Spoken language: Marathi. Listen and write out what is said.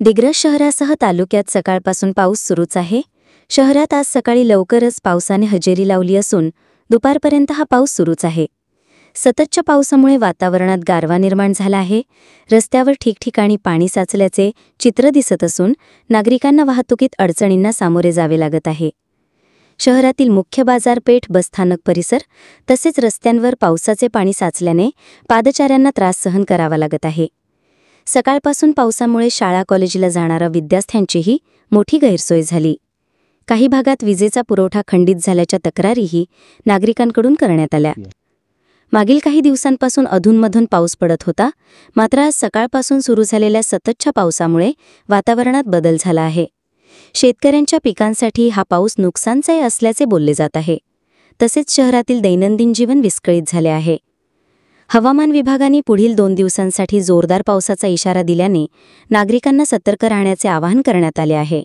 दिग्रस शहरासह तालुक्यात सकाळपासून पाऊस सुरूच आहे. शहरात आज सकाळी लवकरच पावसाने हजेरी लावली असून दुपारपर्यंत हा पाऊस सुरूच आहे. सततच्या पावसामुळे वातावरणात गारवा निर्माण झाला आहे. रस्त्यावर ठिकठिकाणी पाणी साचल्याचे चित्र दिसत असून नागरिकांना वाहतुकीत अडचणींना सामोरे जावे लागत आहे. शहरातील मुख्य बाजारपेठ, बसस्थानक परिसर तसेच रस्त्यांवर पावसाचे पाणी साचल्याने पादचाऱ्यांना त्रास सहन करावा लागत आहे. सकाळपासून पावसामुळे शाळा कॉलेजला जाणाऱ्या विद्यार्थ्यांचीही मोठी गैरसोय झाली. काही भागात विजेचा पुरवठा खंडित झाल्याच्या तक्रारीही नागरिकांकडून करण्यात आल्या. मागील काही दिवसांपासून अधूनमधून पाऊस पडत होता, मात्र आज सकाळपासून सुरू झालेल्या सततच्या पावसामुळे वातावरणात बदल झाला आहे. शेतकऱ्यांच्या पिकांसाठी हा पाऊस नुकसानचे असल्याचे बोलले जात आहे. तसेच शहरातील दैनंदिन जीवन विस्कळीत झाले आहे. हवामान विभागाने पुढील 2 दिवसांसाठी जोरदार पावसाचा इशारा दिल्याने नागरिकांना सतर्क राहण्याचे आवाहन करण्यात आले आहे.